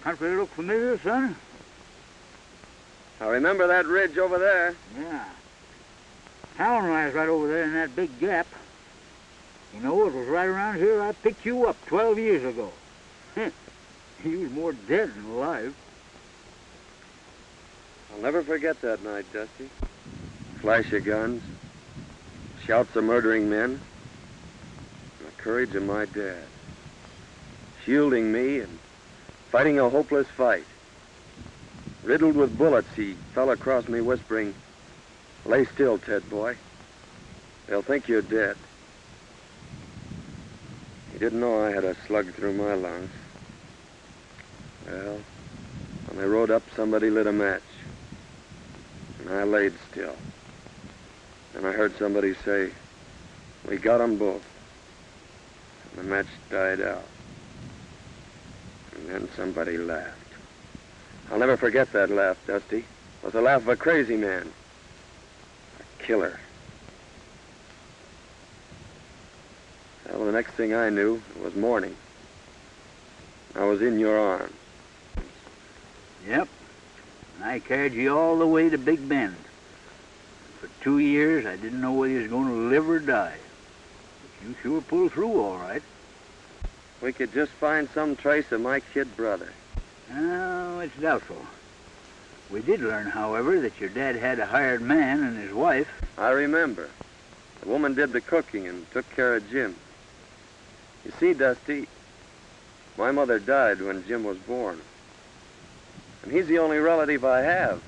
Country look familiar, son? I remember that ridge over there. Yeah. Town lies right over there in that big gap. You know, it was right around here I picked you up 12 years ago. You was more dead than alive. I'll never forget that night, Dusty. Flash of guns, shouts of murdering men, and the courage of my dad. Shielding me and fighting a hopeless fight. Riddled with bullets, he fell across me whispering, "Lay still, Ted boy. They'll think you're dead." He didn't know I had a slug through my lungs. Well, when they rode up, somebody lit a match. And I laid still. And I heard somebody say, "We got 'em both." And the match died out. And then somebody laughed. I'll never forget that laugh, Dusty. It was the laugh of a crazy man. A killer. Well, the next thing I knew, it was morning. I was in your arms. Yep. And I carried you all the way to Big Bend. For 2 years, I didn't know whether you was going to live or die. But you sure pulled through all right. We could just find some trace of my kid brother. Oh, it's doubtful. We did learn, however, that your dad had a hired man and his wife. I remember. The woman did the cooking and took care of Jim. You see, Dusty, my mother died when Jim was born. And he's the only relative I have,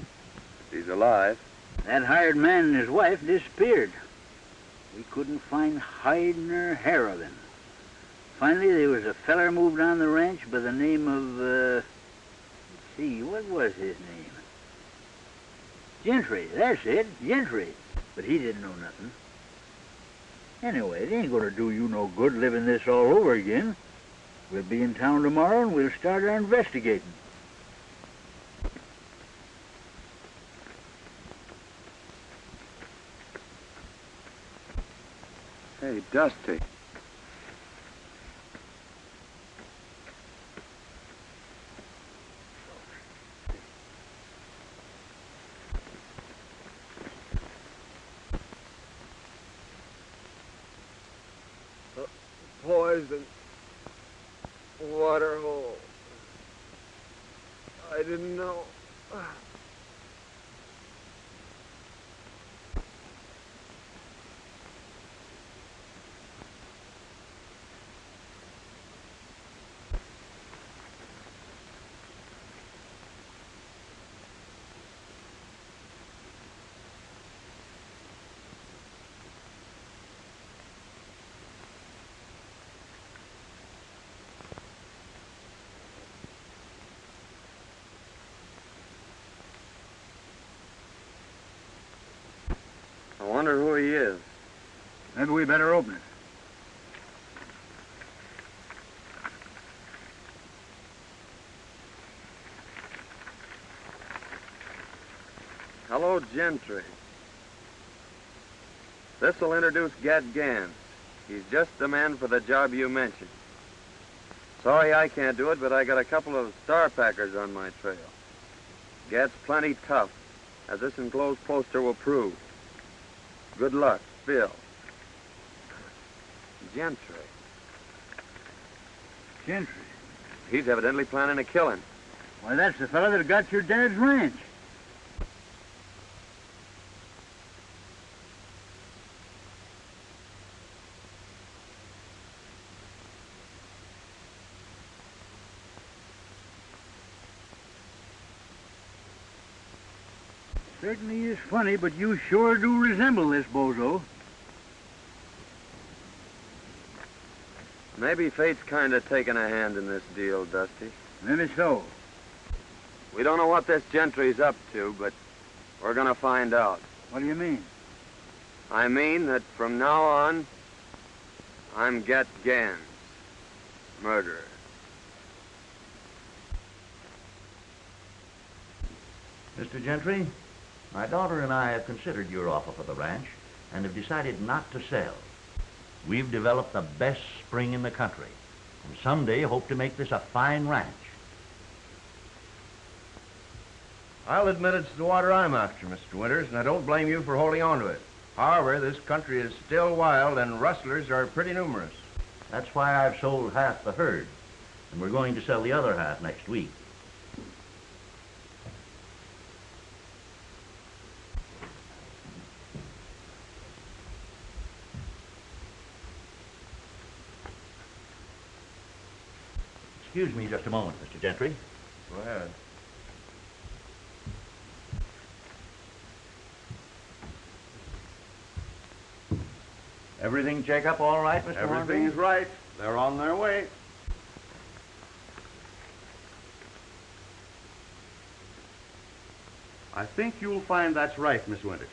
if he's alive. That hired man and his wife disappeared. We couldn't find hide nor hair of him. Finally, there was a feller moved on the ranch by the name of, let's see, what was his name? Gentry, that's it, Gentry. But he didn't know nothing. Anyway, it ain't gonna do you no good living this all over again. We'll be in town tomorrow and we'll start our investigating. Hey, Dusty. Poison. Water hole. I didn't know. I wonder who he is. Maybe we better open it. Hello, Gentry. This'll introduce Gat Ganns. He's just the man for the job you mentioned. Sorry I can't do it, but I got a couple of star packers on my trail. Gat's plenty tough, as this enclosed poster will prove. Good luck, Bill. Gentry. Gentry? He's evidently planning a killing. Why, that's the fellow that got your dad's ranch. Certainly is funny, but you sure do resemble this bozo. Maybe fate's kind of taking a hand in this deal, Dusty. Maybe so. We don't know what this Gentry's up to, but we're gonna find out. What do you mean? I mean that from now on, I'm Gat Ganns, murderer. Mr. Gentry, my daughter and I have considered your offer for the ranch and have decided not to sell. We've developed the best spring in the country, and someday hope to make this a fine ranch. I'll admit it's the water I'm after, Mr. Winters, and I don't blame you for holding on to it. However, this country is still wild, and rustlers are pretty numerous. That's why I've sold half the herd, and we're going to sell the other half next week. Excuse me just a moment, Mr. Gentry. Go ahead. Everything check up all right, Mr. Everything's right. They're on their way. I think you'll find that's right, Miss Winters.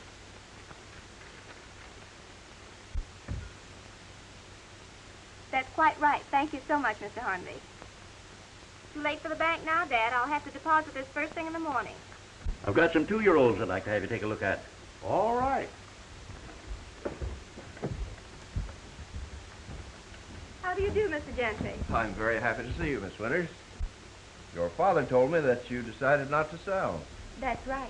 That's quite right. Thank you so much, Mr. Hornby. Too late for the bank now, Dad. I'll have to deposit this first thing in the morning. I've got some 2-year-olds I'd like to have you take a look at. All right. How do you do, Mr. Gentry? I'm very happy to see you, Miss Winters. Your father told me that you decided not to sell. That's right.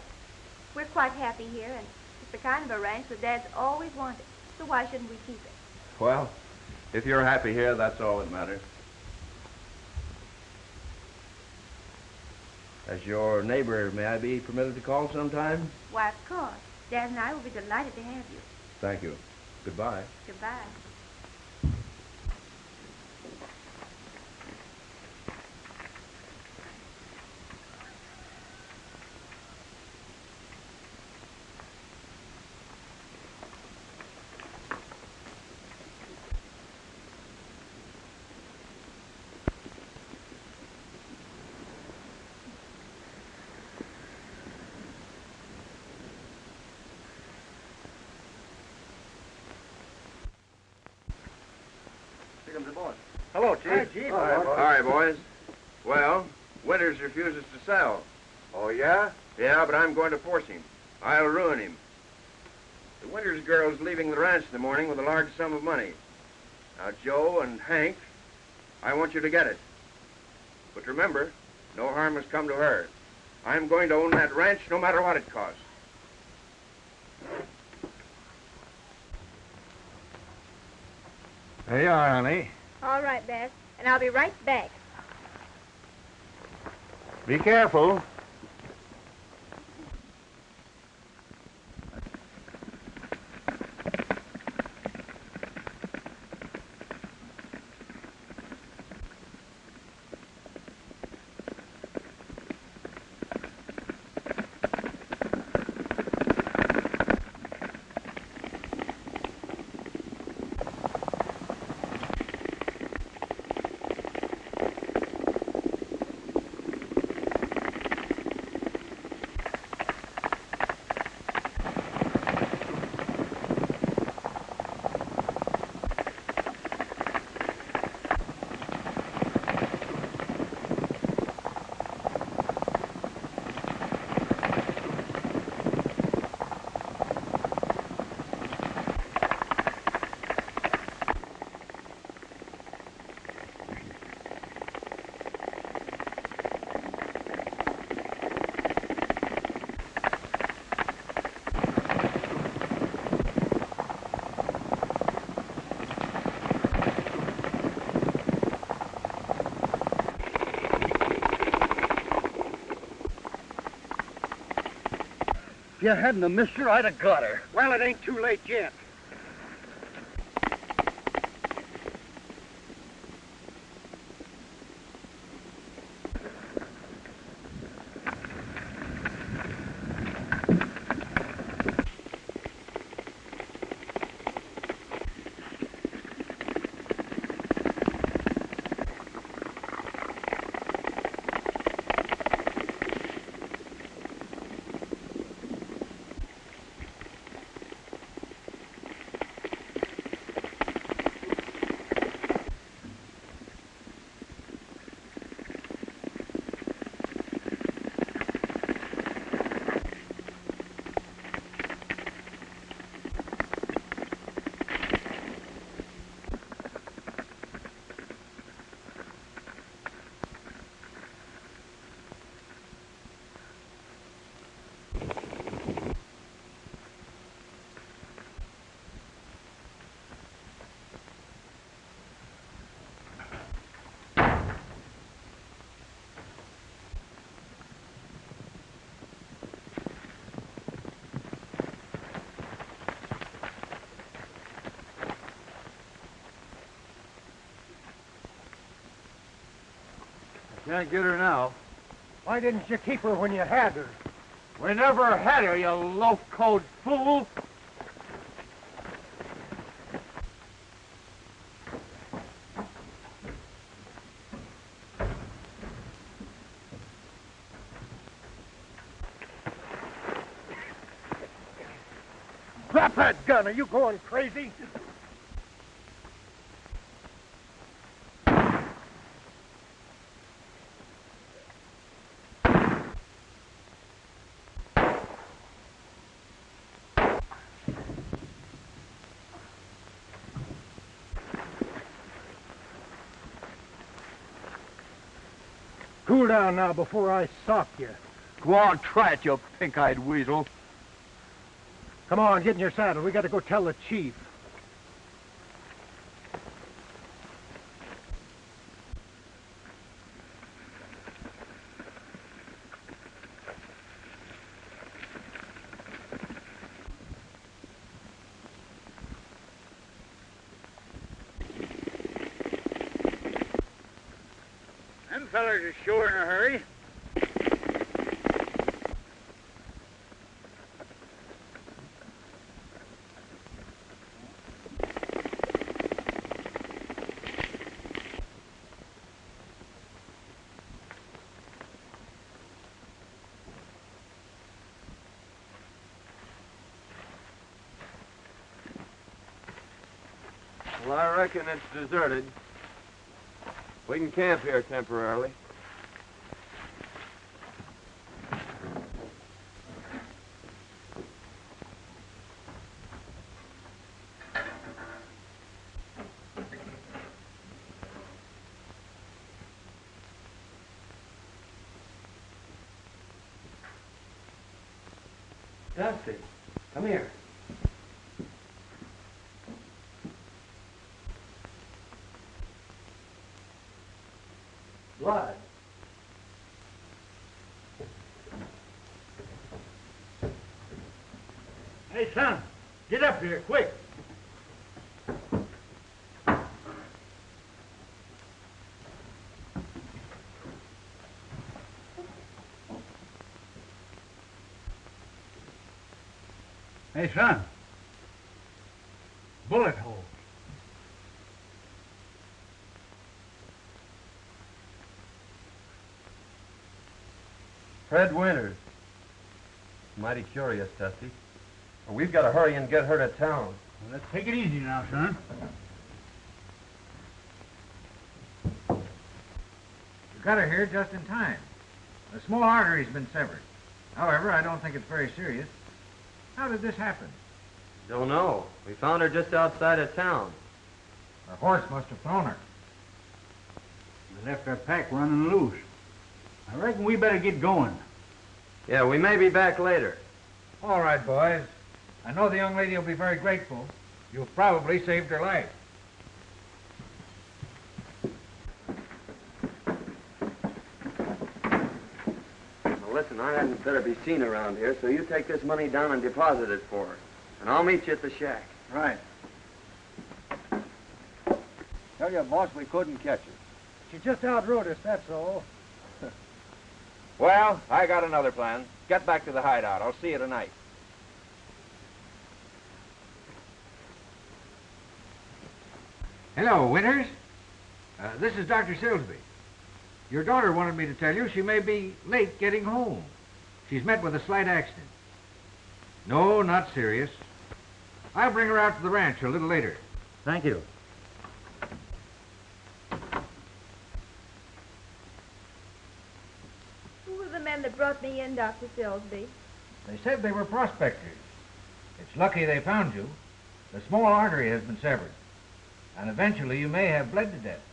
We're quite happy here, and it's the kind of a ranch that Dad's always wanted. So why shouldn't we keep it? Well, if you're happy here, that's all that matters. As your neighbor, may I be permitted to call sometime? Why, of course. Dad and I will be delighted to have you. Thank you. Goodbye. Goodbye. Hello, Chief. Chief. All right, boys. Well, Winters refuses to sell. Oh, yeah? Yeah, but I'm going to force him. I'll ruin him. The Winters girl's leaving the ranch in the morning with a large sum of money. Now, Joe and Hank, I want you to get it. But remember, no harm has come to her. I'm going to own that ranch no matter what it costs. There you are, honey. All right, Beth. And I'll be right back. Be careful. you hadn't have missed her, I'd have got her. Well, it ain't too late yet. Can't get her now. Why didn't you keep her when you had her? We never had her, you loaf-coat fool. Drop that gun. Are you going crazy? Cool down now before I sock you. Go on, try it, you pink-eyed weasel. Come on, get in your saddle. We got to go tell the chief. Them fellers are sure in a hurry. Well, I reckon it's deserted. We can camp here temporarily. Dusty, come here. Blood. Hey, son, get up here, quick. Hey, son. Bullet hole. Fred Winters. Mighty curious, Dusty. Well, we've got to hurry and get her to town. Well, let's take it easy now, son. You got her here just in time. A small artery's been severed. However, I don't think it's very serious. How did this happen? Don't know. We found her just outside of town. Her horse must have thrown her. We left our pack running loose. I reckon we better get going. Yeah, we may be back later. All right, boys. I know the young lady will be very grateful. You've probably saved her life. The Well, listen, I hadn't better be seen around here, so you take this money down and deposit it for her. And I'll meet you at the shack. Right. Tell you, boss, we couldn't catch her. She just outrode us, that's all. Well, I got another plan. Get back to the hideout. I'll see you tonight. Hello, Winters. This is Dr. Silsby. Your daughter wanted me to tell you she may be late getting home. She's met with a slight accident. No, not serious. I'll bring her out to the ranch a little later. Thank you. Who were the men that brought me in, Dr. Silsby? They said they were prospectors. It's lucky they found you. The small artery has been severed, and eventually you may have bled to death.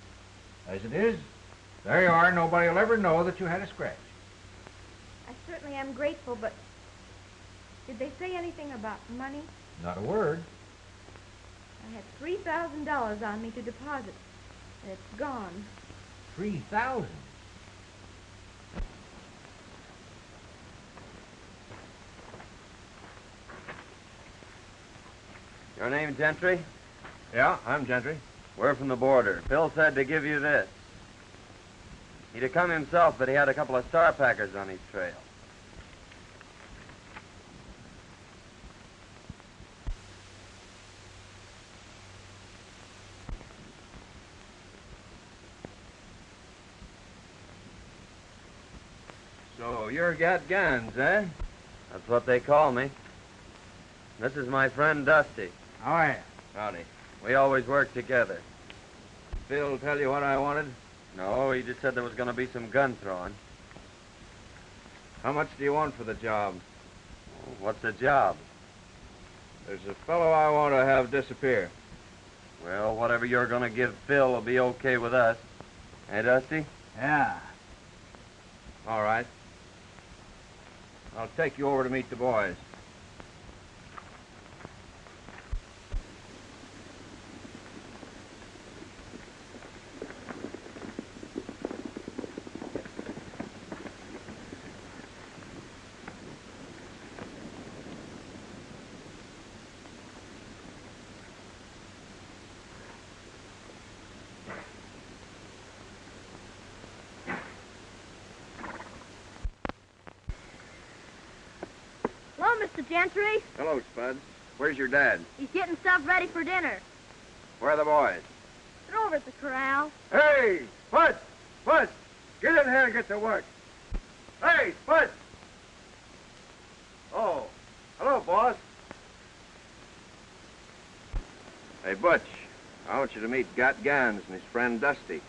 As it is, there you are. Nobody will ever know that you had a scratch. I certainly am grateful, but did they say anything about money? Not a word. I had $3,000 on me to deposit, and it's gone. 3,000. Your name Gentry? Yeah, I'm Gentry. We're from the border. Bill said to give you this. He'd have come himself, but he had a couple of star packers on his trail. So you're Gat Ganns, eh? That's what they call me. This is my friend Dusty. How are you? Howdy. We always work together. Phil tell you what I wanted? No, he just said there was going to be some gun throwing. How much do you want for the job? What's the job? There's a fellow I want to have disappear. Well, whatever you're going to give Phil will be okay with us. Hey, Dusty? Yeah. All right. I'll take you over to meet the boys. Hello, Mr. Gentry. Hello, Spuds. Where's your dad? He's getting stuff ready for dinner. Where are the boys? They're over at the corral. Hey, Spud! Spud! Get in here and get to work. Hey, Spud! Oh, hello, boss. Hey, Butch. I want you to meet Gat Ganns and his friend Dusty.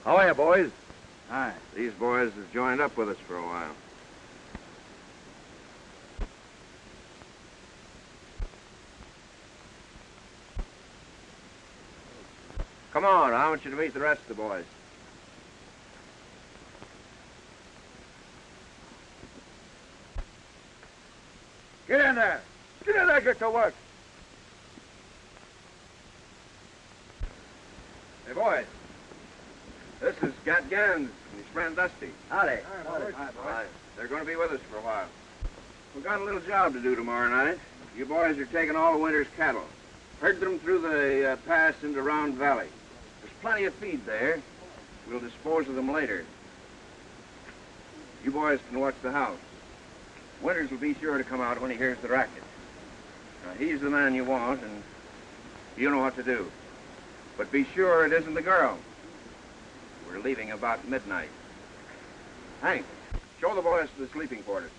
How are you, boys? Hi. These boys have joined up with us for a while. Come on, I want you to meet the rest of the boys. Get in there. Get in there, get to work. Hey, boys. This is Gat Ganns and his friend Dusty. Howdy. Hi. They're going to be with us for a while. We've got a little job to do tomorrow night. You boys are taking all of Winter's cattle. Herd them through the pass into Round Valley. There's plenty of feed there. We'll dispose of them later. You boys can watch the house. Winters will be sure to come out when he hears the racket. Now, he's the man you want, and you know what to do. But be sure it isn't the girl. We're leaving about midnight. Hank, show the boys to the sleeping quarters.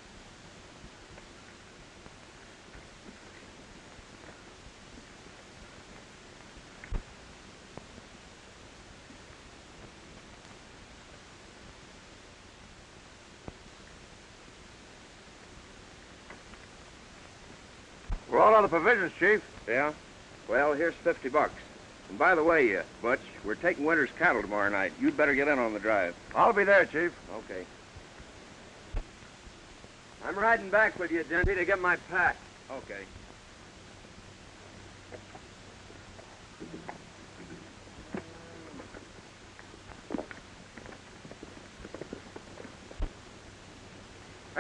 We're all out of provisions, Chief. Yeah? Well, here's $50. And by the way, Butch, we're taking Winter's cattle tomorrow night. You'd better get in on the drive. I'll be there, Chief. Okay. I'm riding back with you, Gentry, to get my pack. Okay.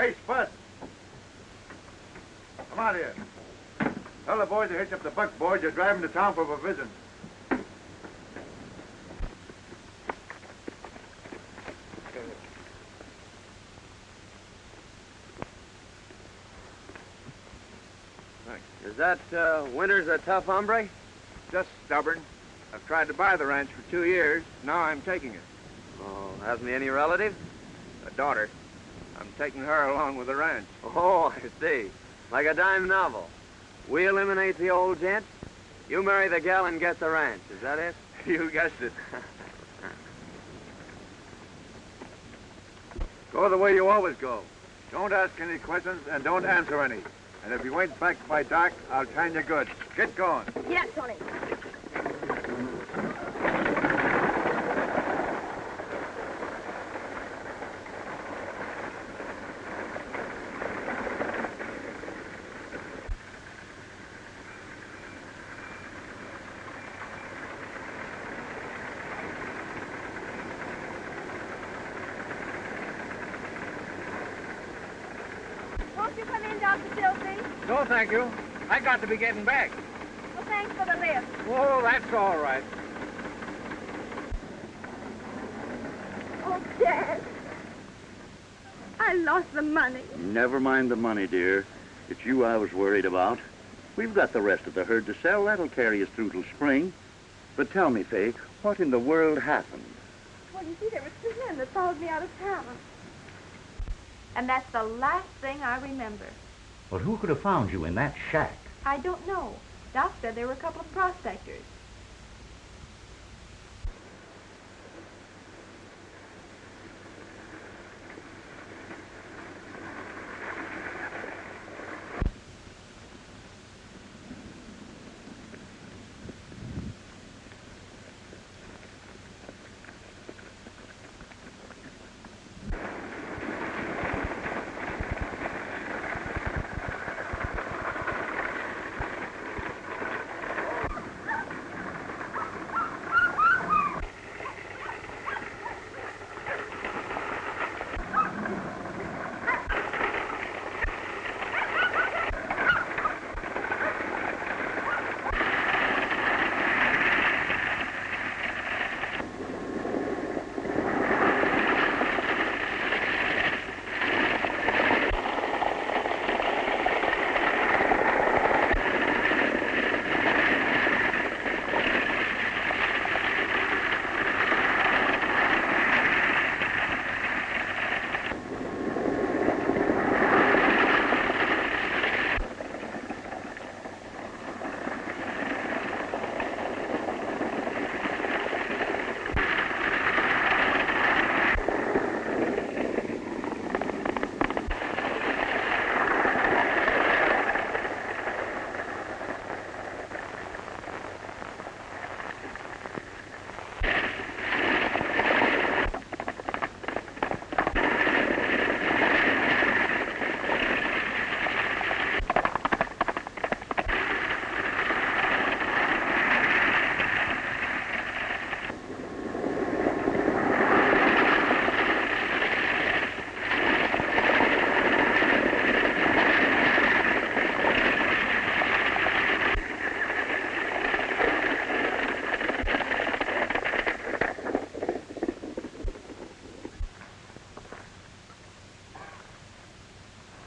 Hey, Spud. Come on here. Tell the boys to hitch up the buck boys. You're driving to town for a visit. Is that Winters a tough hombre? Just stubborn. I've tried to buy the ranch for 2 years. Now I'm taking it. Oh, hasn't he any relatives? A daughter. I'm taking her along with the ranch. Oh, I see. Like a dime novel. We eliminate the old gent. You marry the gal and get the ranch. Is that it? You guessed it. Go the way you always go. Don't ask any questions and don't answer any. And if you ain't back by dark, I'll tan you good. Get going. Yeah, Tony. Won't you come in, Dr. Silsby? No, thank you. I got to be getting back. Well, thanks for the lift. Oh, that's all right. Oh, Dad. I lost the money. Never mind the money, dear. It's you I was worried about. We've got the rest of the herd to sell. That'll carry us through till spring. But tell me, Fay, what in the world happened? Well, you see, there were 2 men that followed me out of town. And that's the last thing I remember. Well, who could have found you in that shack? I don't know. Doc said there were a couple of prospectors.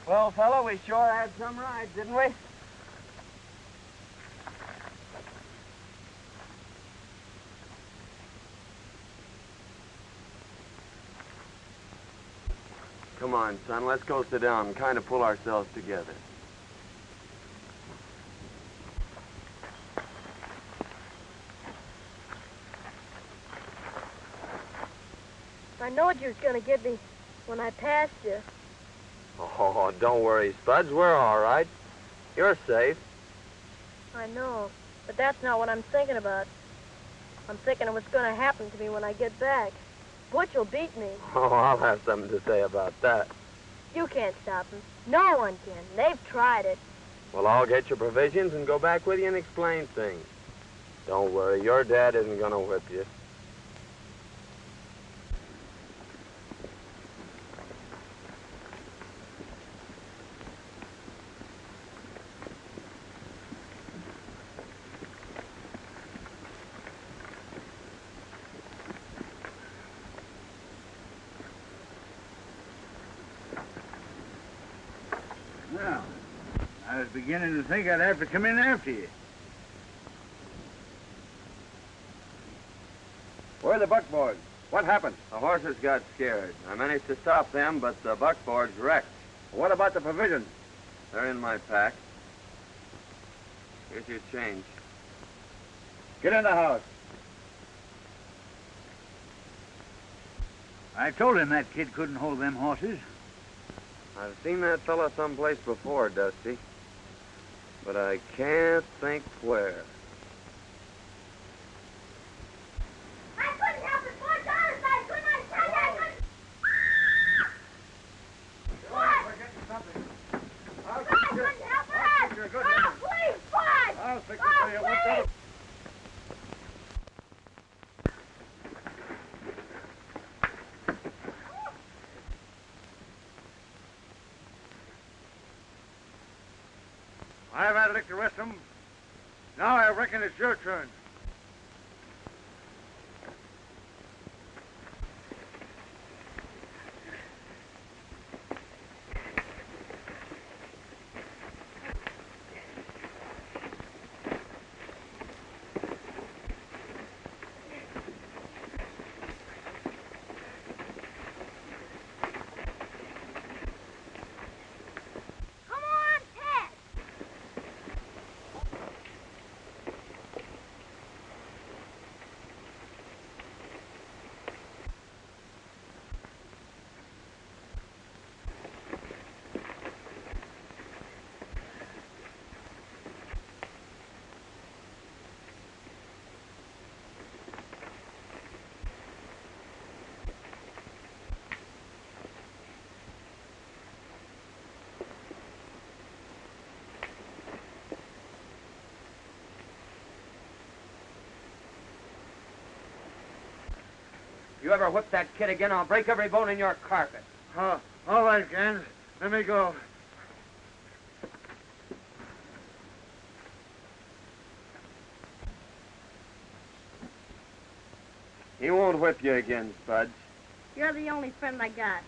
Well, fella, we sure had some ride, didn't we? Come on, son, let's go sit down and kind of pull ourselves together. I knowed you was going to get me when I passed you. Oh, don't worry, Spuds. We're all right. You're safe. I know, but that's not what I'm thinking about. I'm thinking of what's going to happen to me when I get back. Butch will beat me. Oh, I'll have something to say about that. You can't stop him. No one can. They've tried it. Well, I'll get your provisions and go back with you and explain things. Don't worry, your dad isn't going to whip you. beginning to think I'd have to come in after you. Where are the buckboards? What happened? The horses got scared. I managed to stop them, but the buckboard's wrecked. What about the provisions? They're in my pack. Here's your change. Get in the house. I told him that kid couldn't hold them horses. I've seen that fella someplace before, Dusty. But I can't think where. I couldn't help it, boys. Honest, I couldn't. I tell you, I couldn't. What? We're getting something. I couldn't help it. You're good. Oh, please, boys. I'll fix it Oh, for you. please. I've had a lick to rest them. Now I reckon it's your turn. Come on, Ted. You ever whip that kid again, I'll break every bone in your carpet. All right, Gans. Let me go. He won't whip you again, Spudge. You're the only friend I got.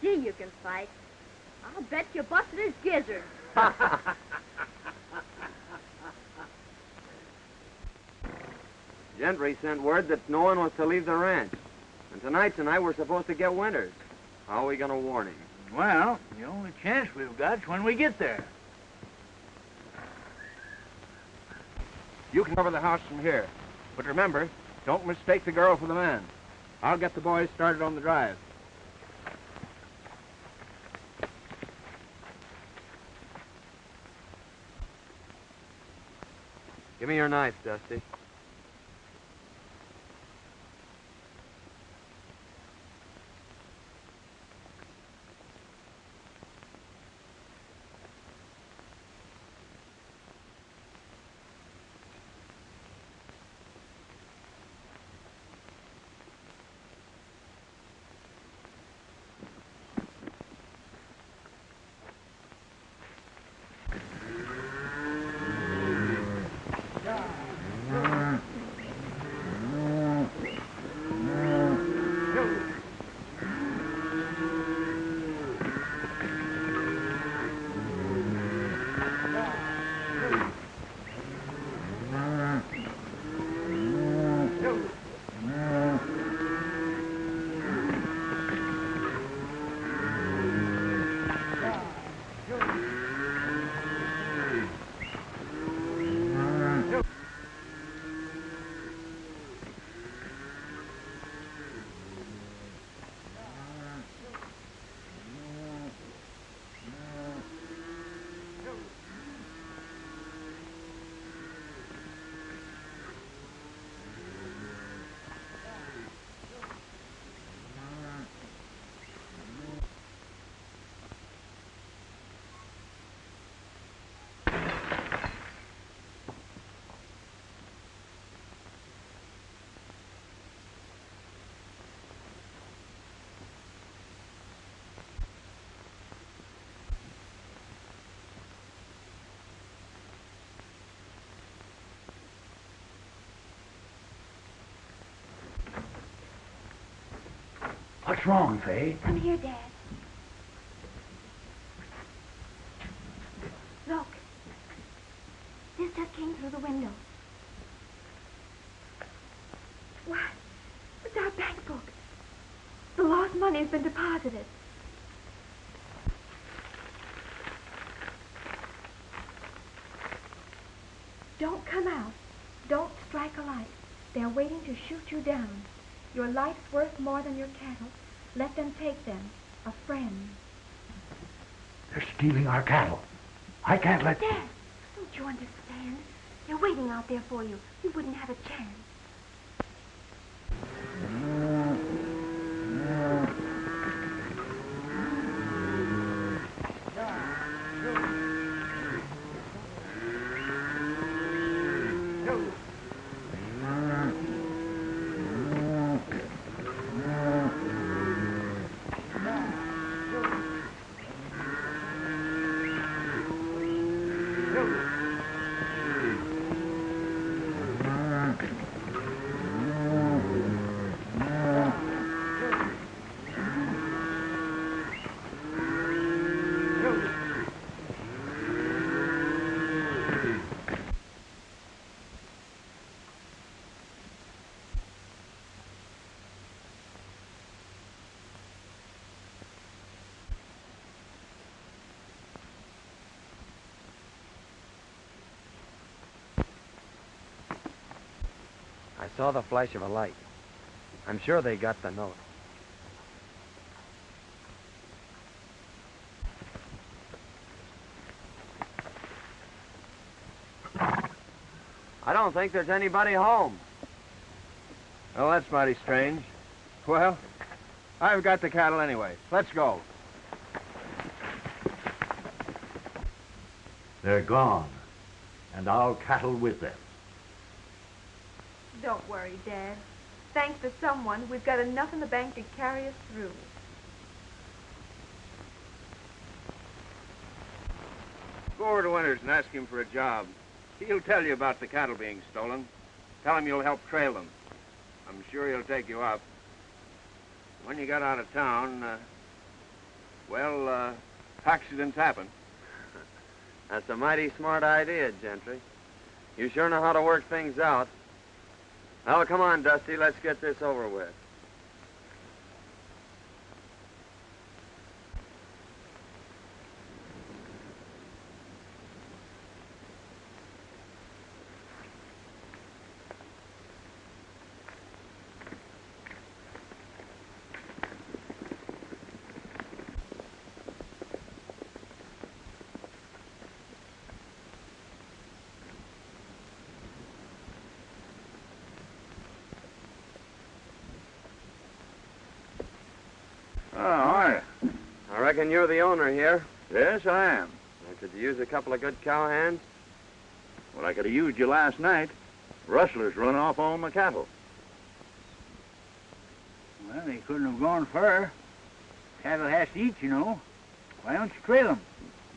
Gee, you can fight. I'll bet you busted his gizzard. Gentry sent word that no one was to leave the ranch. And tonight we're supposed to get Winters. How are we going to warn him? Well, the only chance we've got's when we get there. You can cover the house from here. But remember, don't mistake the girl for the man. I'll get the boys started on the drive. Give me your knife, Dusty. What's wrong, Fay? Come here, Dad. Look, through the window. What? It's our bank book. The lost money has been deposited. Don't come out. Don't strike a light. They're waiting to shoot you down. Your life's worth more than your cattle. Let them take them. A friend. They're stealing our cattle. I can't let... Dad, don't you understand? They're waiting out there for you. You wouldn't have a chance. I saw the flash of a light. I'm sure they got the note. I don't think there's anybody home. Oh, that's mighty strange. Well, I've got the cattle anyway. Let's go. They're gone, and our cattle with them. Don't worry, Dad. Thanks to someone, we've got enough in the bank to carry us through. Go over to Winters and ask him for a job. He'll tell you about the cattle being stolen. Tell him you'll help trail them. I'm sure he'll take you up. When you got out of town, accidents happen. That's a mighty smart idea, Gentry. You sure know how to work things out. Well, come on, Dusty. Let's get this over with. I reckon you're the owner here. Yes, I am. Could you use a couple of good cowhands? Well, I could have used you last night. Rustlers run off all my cattle. Well, they couldn't have gone far. Cattle has to eat, you know. Why don't you trail them?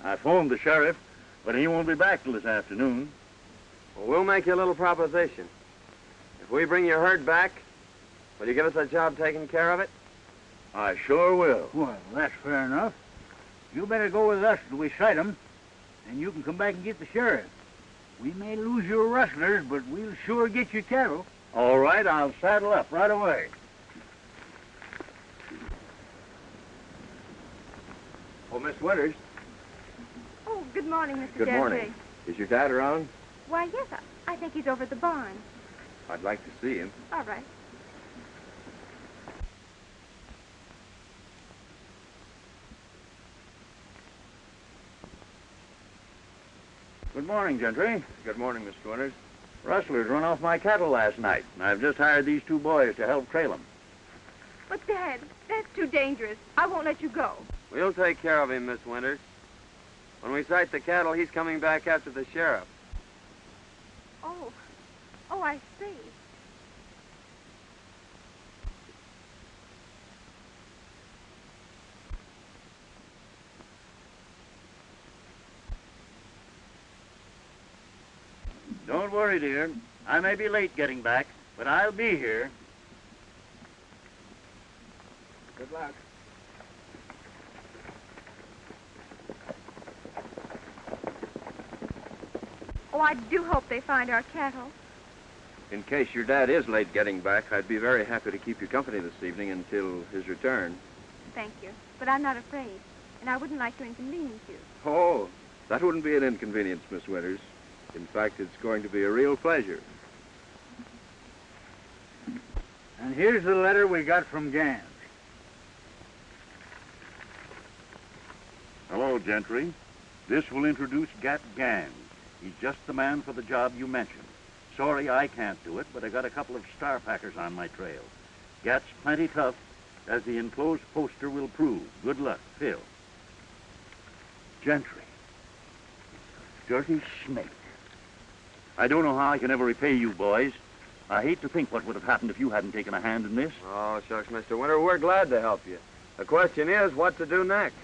I phoned the sheriff, but he won't be back till this afternoon. Well, we'll make you a little proposition. If we bring your herd back, will you give us a job taking care of it? I sure will. Well, that's fair enough. You better go with us till we sight them, and you can come back and get the sheriff. We may lose your rustlers, but we'll sure get your cattle. All right, I'll saddle up right away. Oh, Miss Winters. Oh, good morning, Mr. Good Gentry. morning. Is your dad around? Why, yes, I think he's over at the barn. I'd like to see him. All right. Good morning, Gentry. Good morning, Mr. Winters. Rustlers run off my cattle last night, and I've just hired these two boys to help trail them. But, Dad, that's too dangerous. I won't let you go. We'll take care of him, Miss Winters. When we sight the cattle, he's coming back after the sheriff. Oh, I see. Don't worry, dear. I may be late getting back, but I'll be here. Good luck. Oh, I do hope they find our cattle. In case your dad is late getting back, I'd be very happy to keep you company this evening until his return. Thank you. But I'm not afraid, and I wouldn't like to inconvenience you. Oh, that wouldn't be an inconvenience, Miss Winters. In fact, it's going to be a real pleasure. And here's the letter we got from Ganns. Hello, Gentry. This will introduce Gat Ganns. He's just the man for the job you mentioned. Sorry I can't do it, but I got a couple of star packers on my trail. Gat's plenty tough, as the enclosed poster will prove. Good luck, Phil. Gentry. Dirty snake. I don't know how I can ever repay you, boys. I hate to think what would have happened if you hadn't taken a hand in this. Oh, shucks, Mr. Winter, we're glad to help you. The question is, what to do next?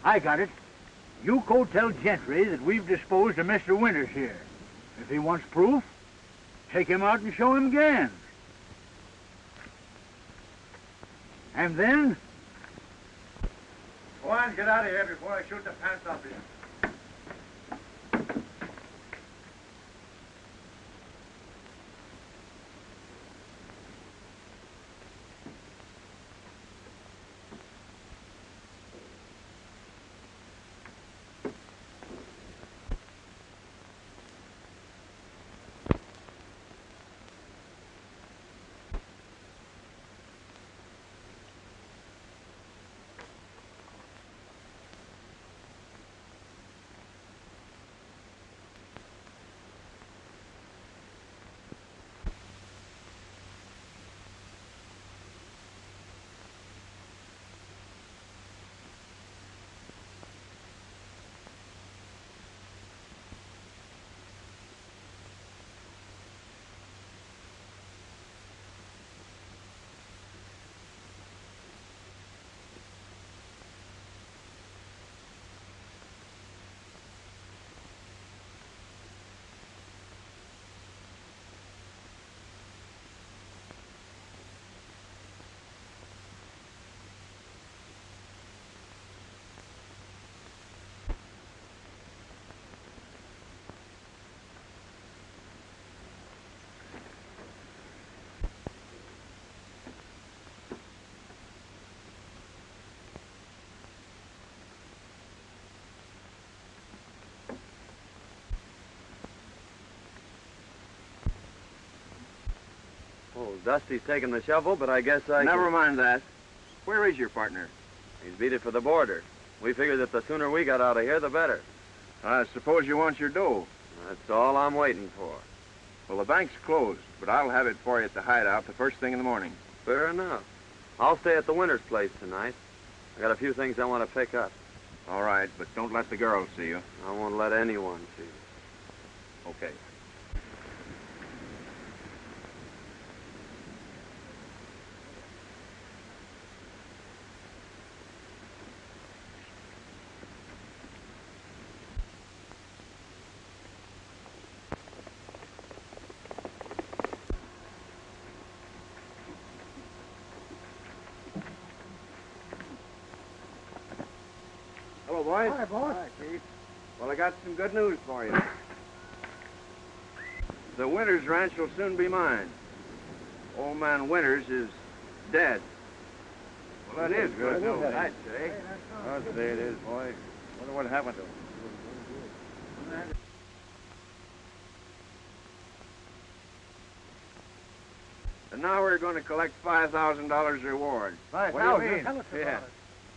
I got it. You go tell Gentry that we've disposed of Mr. Winters here. If he wants proof, take him out and show him Ganns. And then... Go on, get out of here before I shoot the pants off you. Oh, Dusty's taking the shovel, but I guess I Never mind that. Where is your partner? He's beat it for the border. We figured that the sooner we got out of here, the better. I suppose you want your dough. That's all I'm waiting for. Well, the bank's closed, but I'll have it for you at the hideout the first thing in the morning. Fair enough. I'll stay at the Winters place tonight. I got a few things I want to pick up. All right, but don't let the girls see you. I won't let anyone see you. Okay. Hello, boys. Hi, boss. Hi, Chief. Well, I got some good news for you. The Winters ranch will soon be mine. Old man Winters is dead. Well, that is good news. I'd say. I'll say it is, boy. Wonder what happened to him. And now we're going to collect $5,000 reward. What do you mean? Tell us about Yeah. it.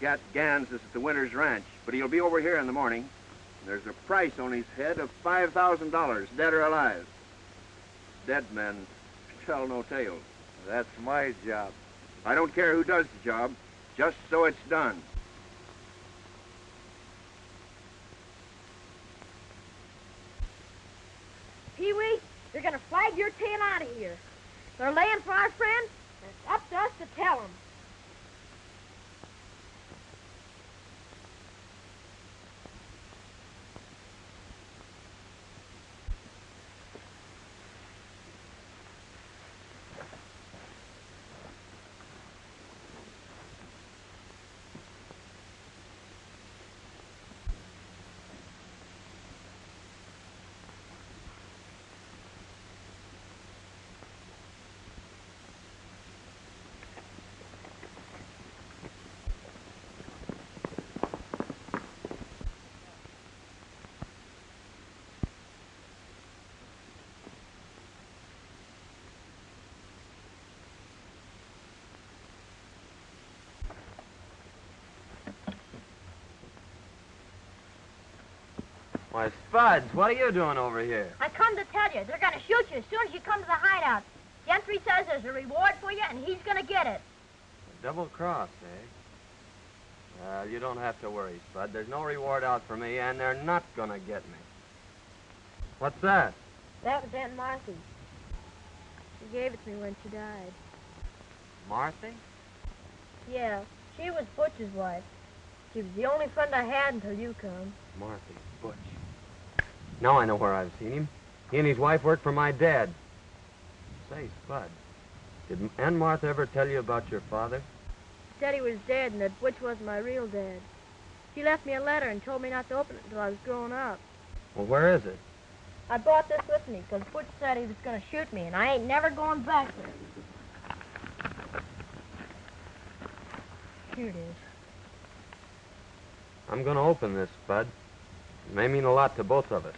Gat Ganns is at the Winters Ranch, but he'll be over here in the morning. There's a price on his head of $5,000, dead or alive. Dead men tell no tales. That's my job. I don't care who does the job, just so it's done. Pee-wee, you're gonna flag your tail out of here. They're laying for our friend, and it's up to us to tell them. Why, Spuds, what are you doing over here? I come to tell you, they're going to shoot you as soon as you come to the hideout. Gentry says there's a reward for you, and he's going to get it. A double cross, eh? Well, you don't have to worry, Spud. There's no reward out for me, and they're not going to get me. What's that? That was Aunt Marthy. She gave it to me when she died. Marthy? Yeah, she was Butch's wife. She was the only friend I had until you come. Marthy, Butch. Now I know where I've seen him. He and his wife worked for my dad. Say, Spud, did Aunt Martha ever tell you about your father? She said he was dead and that Butch wasn't my real dad. She left me a letter and told me not to open it until I was grown up. Well, where is it? I brought this with me because Butch said he was going to shoot me, and I ain't never going back there. Here it is. I'm going to open this, Spud. It may mean a lot to both of us.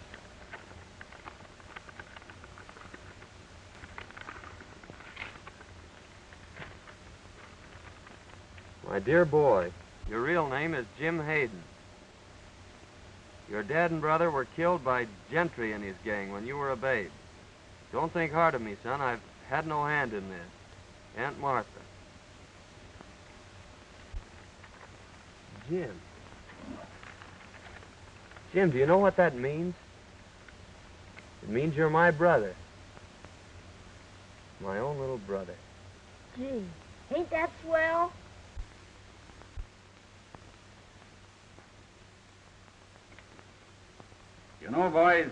My dear boy, your real name is Jim Hayden. Your dad and brother were killed by Gentry and his gang when you were a babe. Don't think hard of me, son. I've had no hand in this. Aunt Martha. Jim. Jim, do you know what that means? It means you're my brother. My own little brother. Gee, ain't that swell? You know, boys,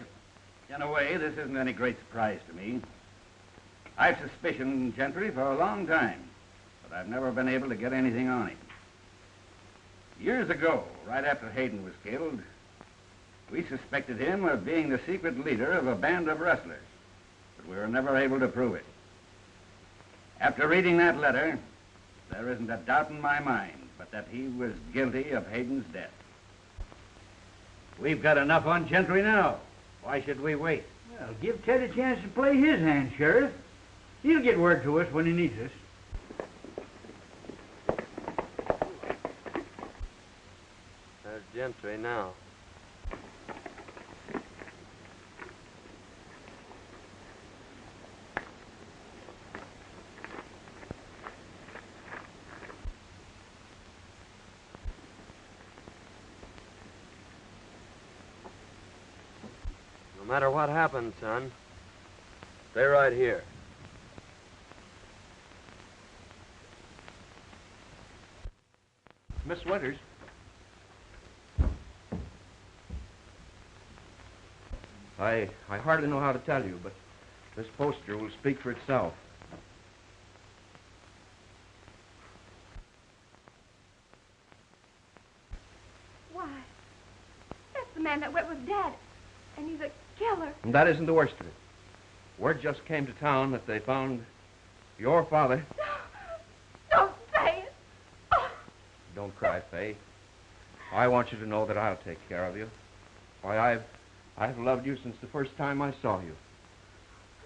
in a way, this isn't any great surprise to me. I've suspicioned Gentry for a long time, but I've never been able to get anything on him. Years ago, right after Hayden was killed, we suspected him of being the secret leader of a band of rustlers, but we were never able to prove it. After reading that letter, there isn't a doubt in my mind but that he was guilty of Hayden's death. We've got enough on Gentry now. Why should we wait? Well, give Ted a chance to play his hand, Sheriff. He'll get word to us when he needs us. There's Gentry now. No matter what happens, son, stay right here. Miss Winters. I hardly know how to tell you, but this poster will speak for itself. Why, that's the man that went with Dad, and he's a killer. And that isn't the worst of it. Word just came to town that they found your father. Don't say it. Oh. Don't cry, Fay. I want you to know that I'll take care of you. Why, I've loved you since the first time I saw you.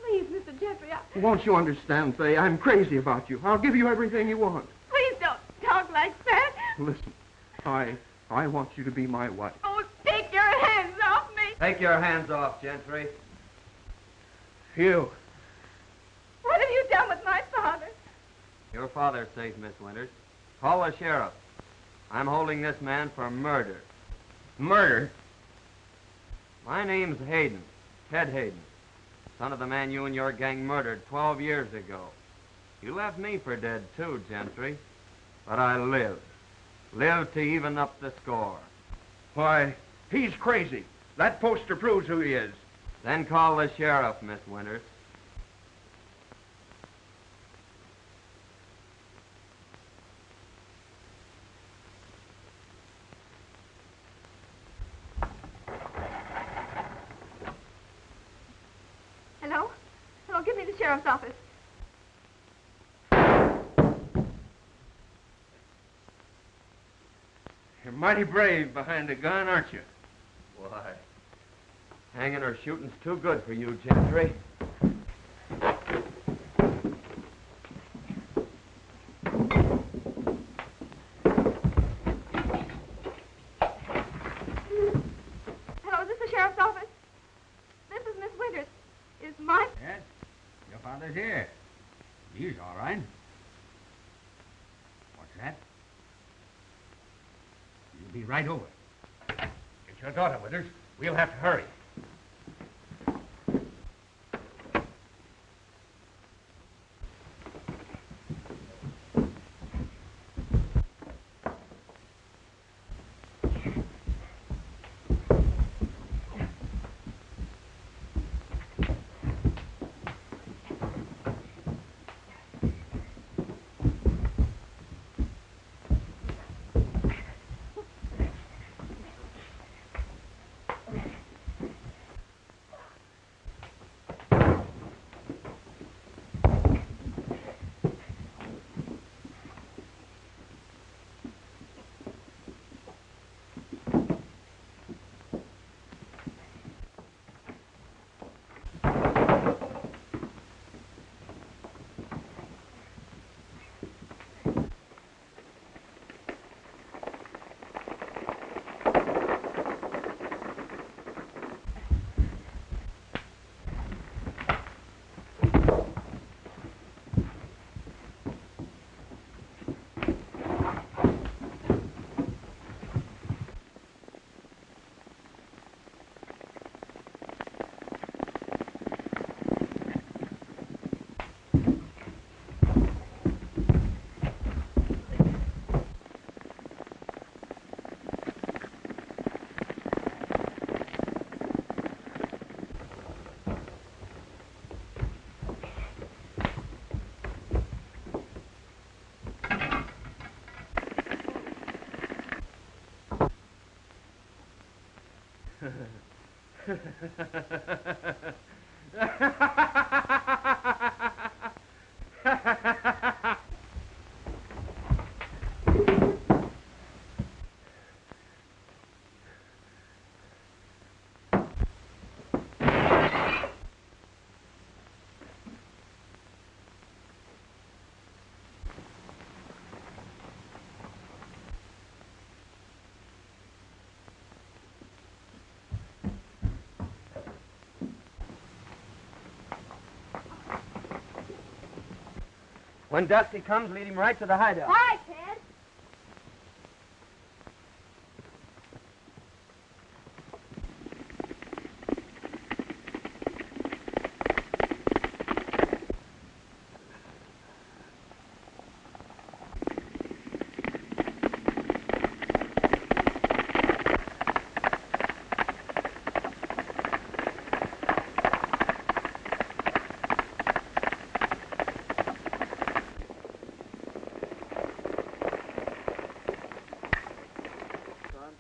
Please, Mr. Gentry, Won't you understand, Fay? I'm crazy about you. I'll give you everything you want. please don't talk like that. Listen, I want you to be my wife. Oh, take your hands off me. Take your hands off, Gentry. You. What have you done with my father? Your father's safe, Miss Winters. Call the sheriff. I'm holding this man for murder. Murder? My name's Hayden, Ted Hayden, son of the man you and your gang murdered 12 years ago. You left me for dead, too, Gentry. But I lived. Lived to even up the score. Why, he's crazy. That poster proves who he is. Then call the sheriff, Miss Winters. Hello? Hello, give me the sheriff's office. You're mighty brave behind a gun, aren't you? Why, hanging or shooting's too good for you, Gentry. Hello, is this the sheriff's Be right over. Get your daughter, Winters. We'll have to hurry. When Dusty comes, lead him right to the hideout. All right, Ted.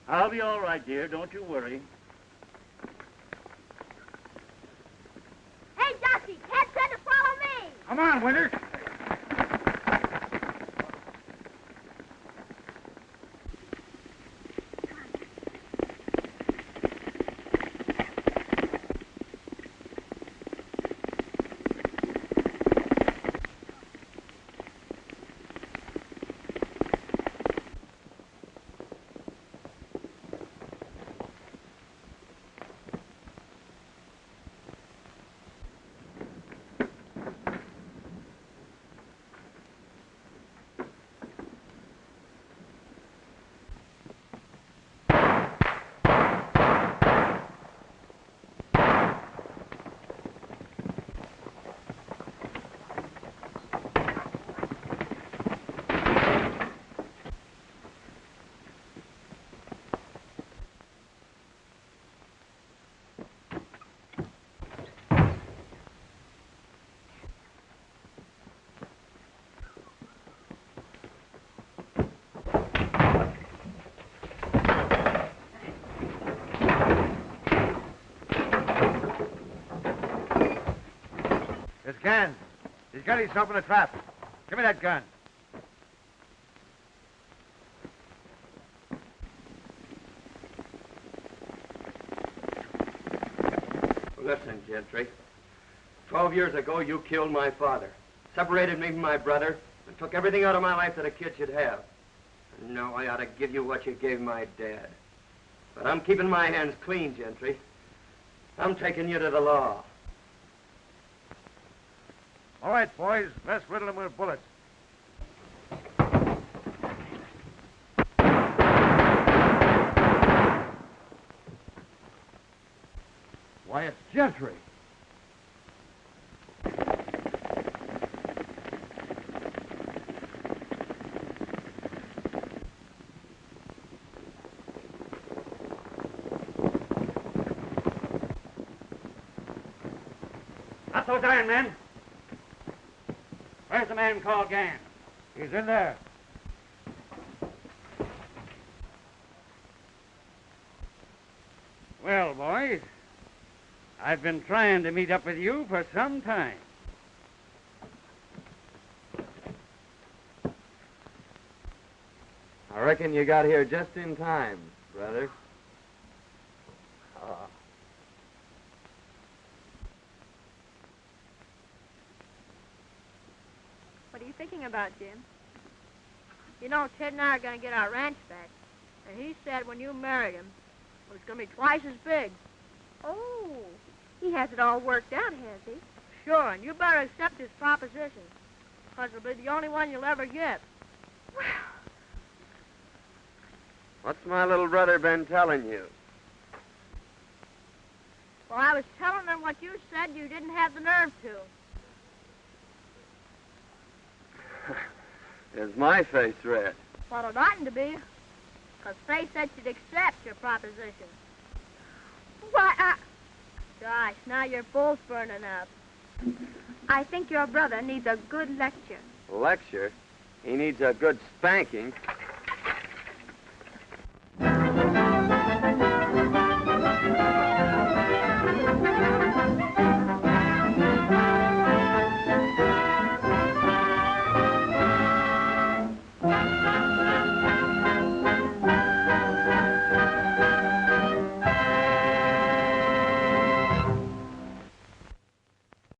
I'll be all right, dear. Don't you worry. Hey, Dusty, Ted said to follow me. Come on, Winters. It's Ganns. He's got himself in a trap. Give me that gun. Listen, Gentry. 12 years ago, you killed my father, separated me from my brother, and took everything out of my life that a kid should have. And now I ought to give you what you gave my dad. But I'm keeping my hands clean, Gentry. I'm taking you to the law. All right, boys, let's riddle him with bullets. Why, it's Gentry. Not those iron men. Where's the man called Ganns? He's in there. Well, boys, I've been trying to meet up with you for some time. I reckon you got here just in time, brother. What are you thinking about, Jim? You know, Ted and I are going to get our ranch back. And he said when you married him, it was going to be twice as big. Oh, he has it all worked out, has he? Sure, and you better accept his proposition. Because it'll be the only one you'll ever get. What's my little brother been telling you? Well, I was telling him what you said you didn't have the nerve to. Is my face red? Well, it oughtn't to be. Because Fay said she'd accept your proposition. Why, Gosh, now you're both burning up. I think your brother needs a good lecture. Lecture? He needs a good spanking.